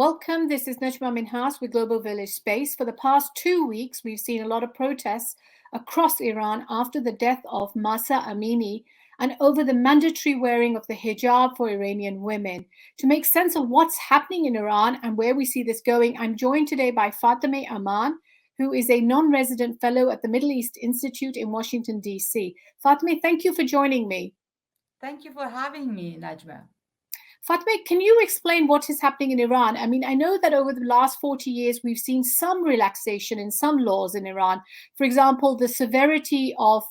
Welcome. This is Najma Minhas with Global Village Space. For the past 2 weeks, we've seen a lot of protests across Iran after the death of Mahsa Amini and over the mandatory wearing of the hijab for Iranian women. To make sense of what's happening in Iran and where we see this going, I'm joined today by Fatemeh Aman, who is a non-resident fellow at the Middle East Institute in Washington, D.C. Fatemeh, thank you for joining me. Thank you for having me, Najma. Fatemeh, can you explain what is happening in Iran? I mean, I know that over the last 40 years, we've seen some relaxation in some laws in Iran. For example, the severity of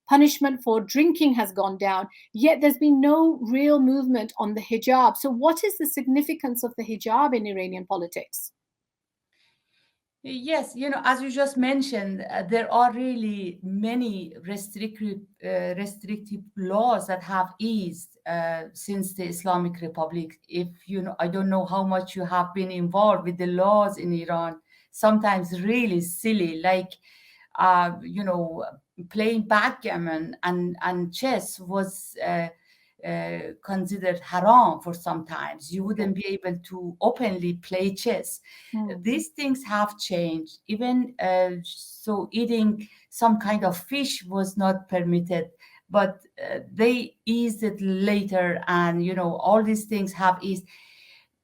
punishment for drinking has gone down, yet there's been no real movement on the hijab. So what is the significance of the hijab in Iranian politics? Yes, as you just mentioned, there are really many restrictive laws that have eased since the Islamic Republic. I don't know how much you have been involved with the laws in Iran. Sometimes really silly, like playing backgammon and chess was considered haram for sometimes. You wouldn't be able to openly play chess. These things have changed. Even so, eating some kind of fish was not permitted, but they eased it later, and all these things have eased.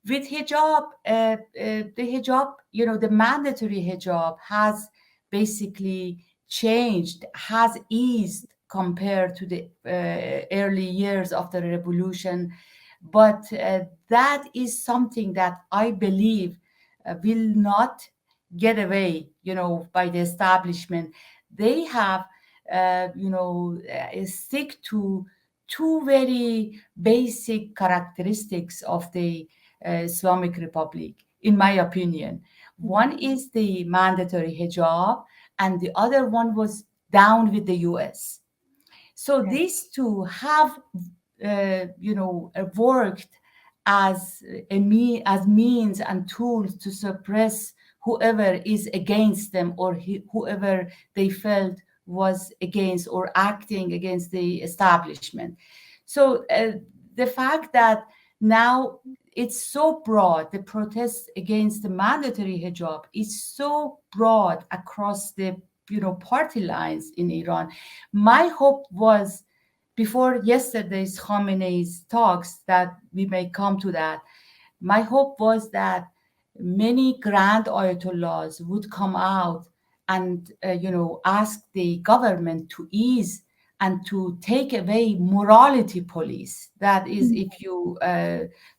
With hijab, the hijab, the mandatory hijab has basically changed, has eased compared to the early years of the revolution. But that is something that I believe will not get away, by the establishment. They have, stick to two very basic characteristics of the Islamic Republic, in my opinion. One is the mandatory hijab, and the other one was down with the US. So these two have, worked as means and tools to suppress whoever is against them, or whoever they felt was against or acting against the establishment. So the fact that now it's so broad, the protest against the mandatory hijab is so broad across the party lines in Iran. My hope was, before yesterday's Khamenei's talks, that we may come to that, my hope was that many grand ayatollahs would come out and ask the government to ease and to take away morality police. That is, if you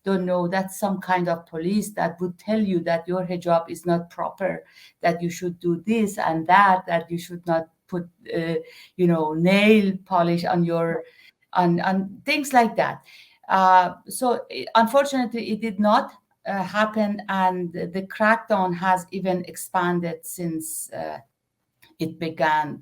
don't know, that's some kind of police that would tell you that your hijab is not proper, that you should do this and that you should not put, nail polish on your, on things like that. So unfortunately, it did not happen, and the crackdown has even expanded since it began,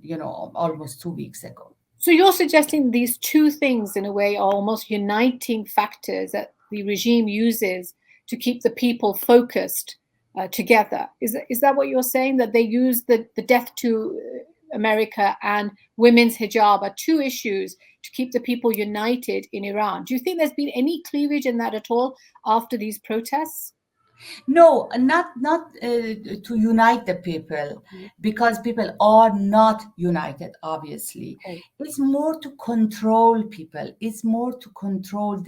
almost 2 weeks ago. So you're suggesting these two things, in a way, are almost uniting factors that the regime uses to keep the people focused together. Is that what you're saying? That they use the death to America and women's hijab are two issues to keep the people united in Iran. Do you think there's been any cleavage in that at all after these protests? No, not to unite the people, because people are not united, obviously. It's more to control people. It's more to control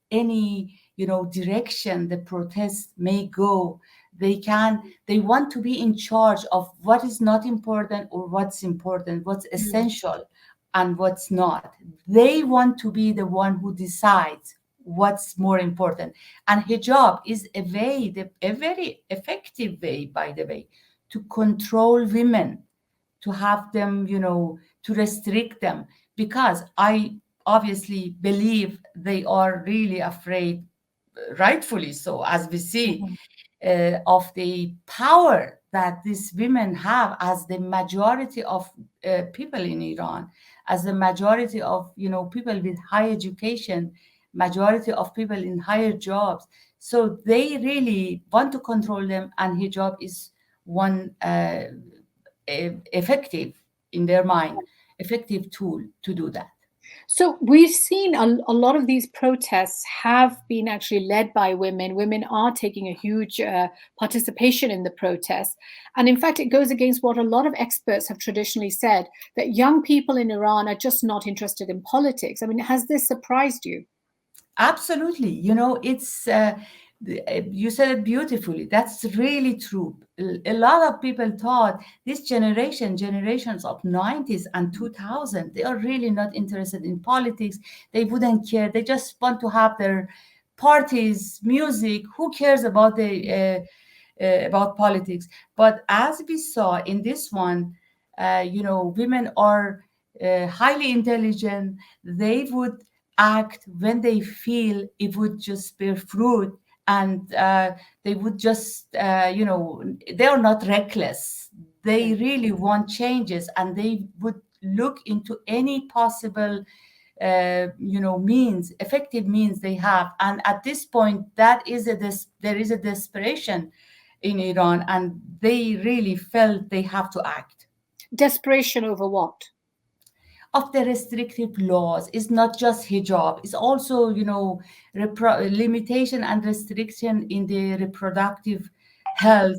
any direction the protests may go. They want to be in charge of what is not important or what's important, what's essential and what's not. They want to be the one who decides what's more important. And hijab is a very effective way, by the way, to control women, to have them, to restrict them, because I obviously believe they are really afraid, rightfully so, as we see, of the power that these women have as the majority of people in Iran, as the majority of, people with high education, majority of people in higher jobs. So they really want to control them, and hijab is one effective, in their mind, effective tool to do that. So we've seen a lot of these protests have been actually led by women. Women are taking a huge participation in the protests. And in fact, it goes against what a lot of experts have traditionally said, that young people in Iran are just not interested in politics. I mean, has this surprised you? Absolutely. It's you said it beautifully. That's really true. A lot of people thought this generations of 90s and 2000, they are really not interested in politics. They wouldn't care. They just want to have their parties, music. Who cares about about politics? But as we saw in this one, women are highly intelligent. They would act when they feel it would just bear fruit, and they would just they are not reckless. They really want changes, and they would look into any possible means, effective means they have. And at this point, there is a desperation in Iran, and they really felt they have to act. Desperation over what? Of the restrictive laws is not just hijab, it's also limitation and restriction in the reproductive health,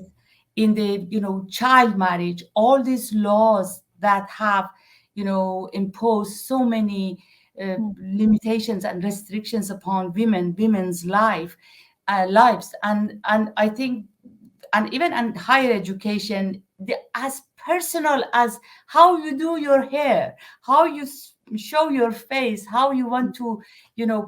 in the child marriage, all these laws that have imposed so many Mm. limitations and restrictions upon women's lives. And I think, and even in higher education, as personal as how you do your hair, how you show your face, how you want to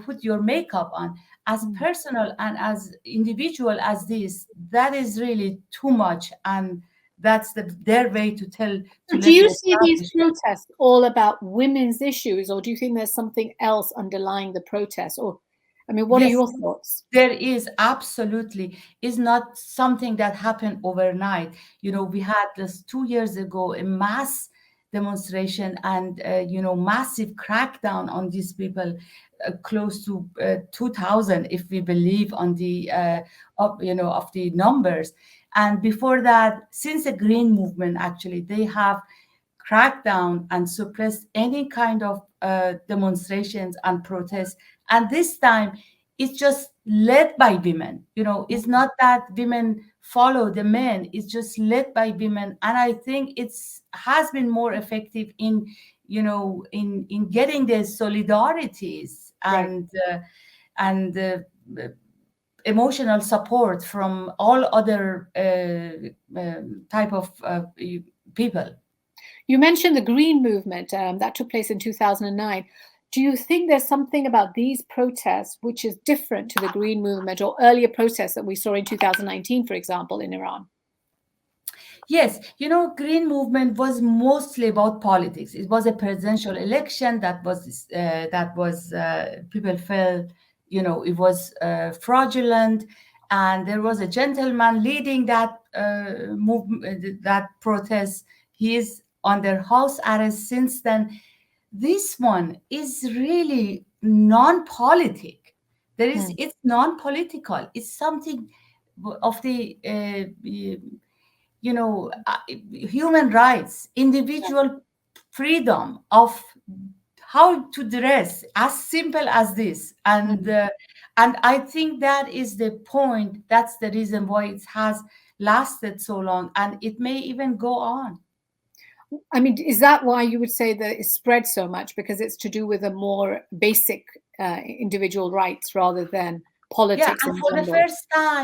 put your makeup on, as Mm. personal and as individual as this, that is really too much. And that's their way to So do let the you see these establishment. protests all about women's issues, or do you think there's something else underlying the protests? Or, I mean, what are Yes, your thoughts? there is, absolutely. Is not something that happened overnight. We had this 2 years ago a mass demonstration, and massive crackdown on these people, close to 2,000, if we believe on the of the numbers. And before that, since the Green Movement, actually, they have cracked down and suppressed any kind of demonstrations and protests. And this time, it's just led by women. It's not that women follow the men, it's just led by women. And I think it's has been more effective in in getting the solidarities Right. and emotional support from all other type of people. You mentioned the Green Movement that took place in 2009. Do you think there's something about these protests which is different to the Green Movement or earlier protests that we saw in 2019, for example, in Iran? Yes, Green Movement was mostly about politics. It was a presidential election that was people felt, it was fraudulent, and there was a gentleman leading that movement, that protest. He is under house arrest since then. This one is really non-politic. Hmm. It's non-political. It's something of the human rights, individual freedom of how to dress, as simple as this. Hmm. And I think that is the point. That's the reason why it has lasted so long, and it may even go on. I mean, is that why you would say that it spread so much? Because it's to do with a more basic individual rights rather than Yeah, politics and in general?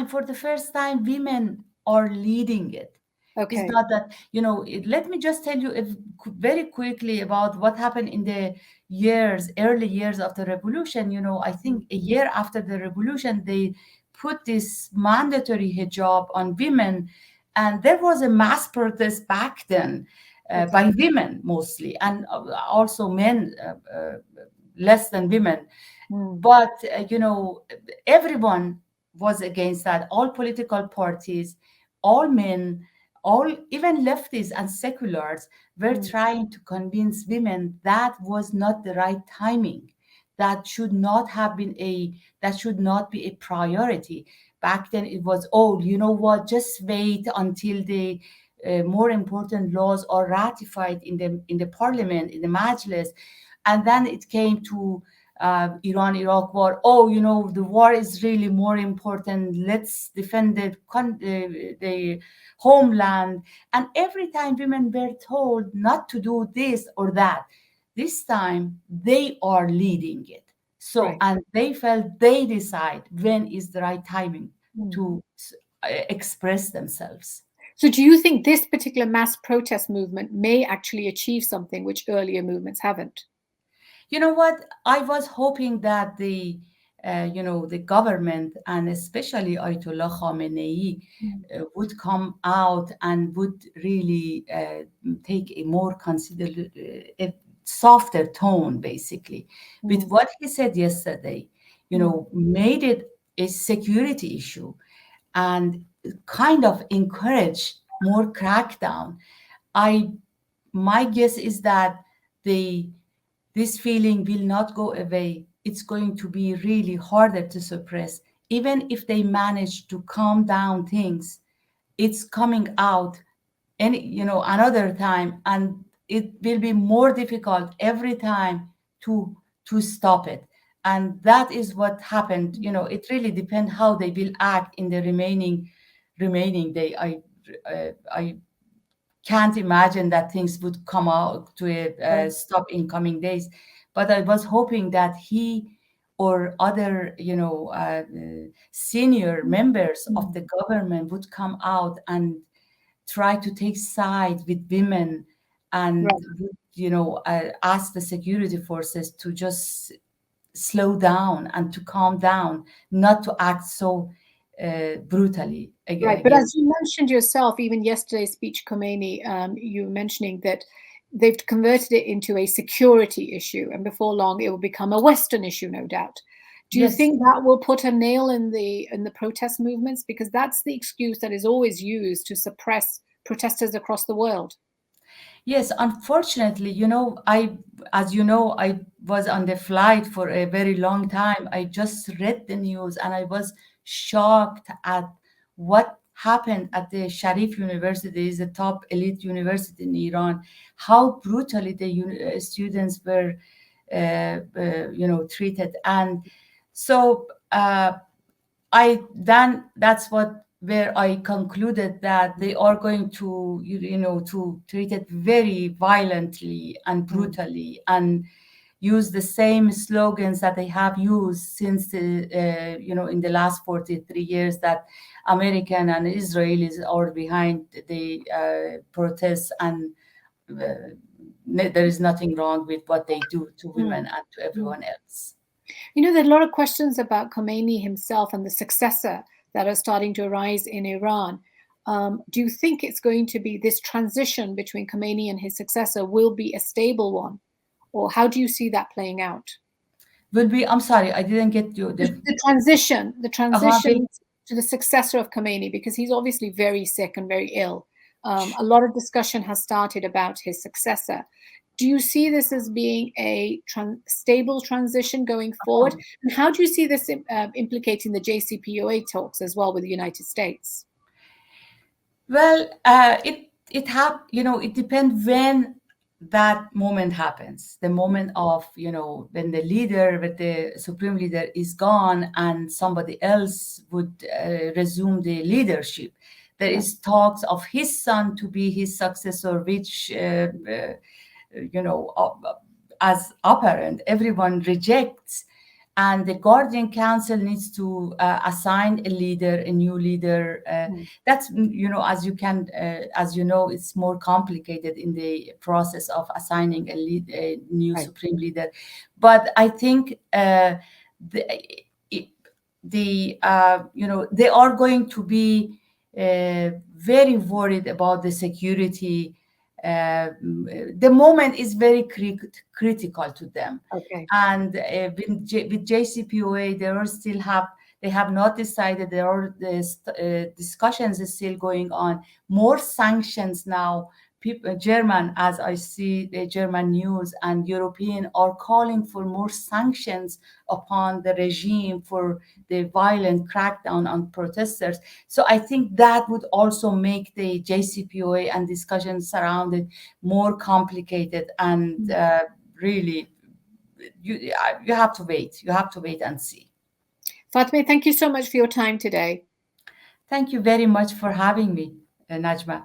for the first time, women are leading it. It's Okay. not that, let me just tell you very quickly about what happened in the early years of the revolution. I think a year after the revolution, they put this mandatory hijab on women, and there was a mass protest back then Okay. by women mostly, and also men, less than women. Hmm. But everyone was against that, all political parties, all men, all, even leftists and seculars, were Hmm. trying to convince women that was not the right timing, that should not have been that should not be a priority. Back then it was, oh, you know what, just wait until the more important laws are ratified in the parliament, in the majlis. And then it came to Iran-Iraq war. Oh, the war is really more important. Let's defend the homeland. And every time women were told not to do this or that, this time they are leading it. So, Right. and they felt they decide when is the right timing Mm. to express themselves. So do you think this particular mass protest movement may actually achieve something which earlier movements haven't? You know what? I was hoping that the government and especially Ayatollah Khamenei Mm. would come out and would really take a more considered, a softer tone, basically. With Mm. what he said yesterday, Mm. made it a security issue and kind of encourage more crackdown. I My guess is that the this feeling will not go away. It's going to be really harder to suppress. Even if they manage to calm down things, it's coming out another time, and it will be more difficult every time to stop it. And that is what happened. It really depends how they will act in the remaining day. I can't imagine that things would come out to a Right. stop in coming days. But I was hoping that he or other, senior members of Mm. the government would come out and try to take side with women and Right. would, ask the security forces to just slow down and to calm down, not to act so brutally Right. But as against. you mentioned yourself, even yesterday's speech, Khomeini, you were mentioning that they've converted it into a security issue, and before long it will become a Western issue, no doubt. Do you Yes. think that will put a nail in the protest movements? Because that's the excuse that is always used to suppress protesters across the world. Yes, unfortunately, as you know, I was on the flight for a very long time. I just read the news and I was shocked at what happened at the Sharif University, is a top elite university in Iran, how brutally the students were, treated. And so, that's what where I concluded that they are going to to treat it very violently and Mm. brutally and use the same slogans that they have used since the in the last 43 years, that American and Israelis are behind the protests, and there is nothing wrong with what they do to women Mm. and to Mm. everyone else. There are a lot of questions about Khomeini himself and the successor that are starting to arise in Iran. Do you think it's going to be this transition between Khomeini and his successor will be a stable one? Or how do you see that playing out? Will be, I'm sorry, I didn't get you. The Will, transition to the successor of Khomeini, because he's obviously very sick and very ill. A lot of discussion has started about his successor. Do you see this as being a stable transition going forward? And how do you see this implicating the JCPOA talks as well with the United States? well, it depends when that moment happens. The moment of, when the supreme leader is gone and somebody else would resume the leadership. There Yeah. is talks of his son to be his successor, which, you know, uh, as apparent, everyone rejects. And the Guardian Council needs to assign a leader, a new leader. Mm. That's, as you know, it's more complicated in the process of assigning a new Right. supreme leader. But I think the, they are going to be very worried about the security. The moment is very critical to them. Okay. And with JCPOA, they have not decided. There are discussions is still going on. More sanctions now. German, as I see the German news, and European are calling for more sanctions upon the regime for the violent crackdown on protesters. So I think that would also make the JCPOA and discussions around it more complicated and really you have to wait. You have to wait and see. Fatemeh, thank you so much for your time today. Thank you very much for having me, Najma.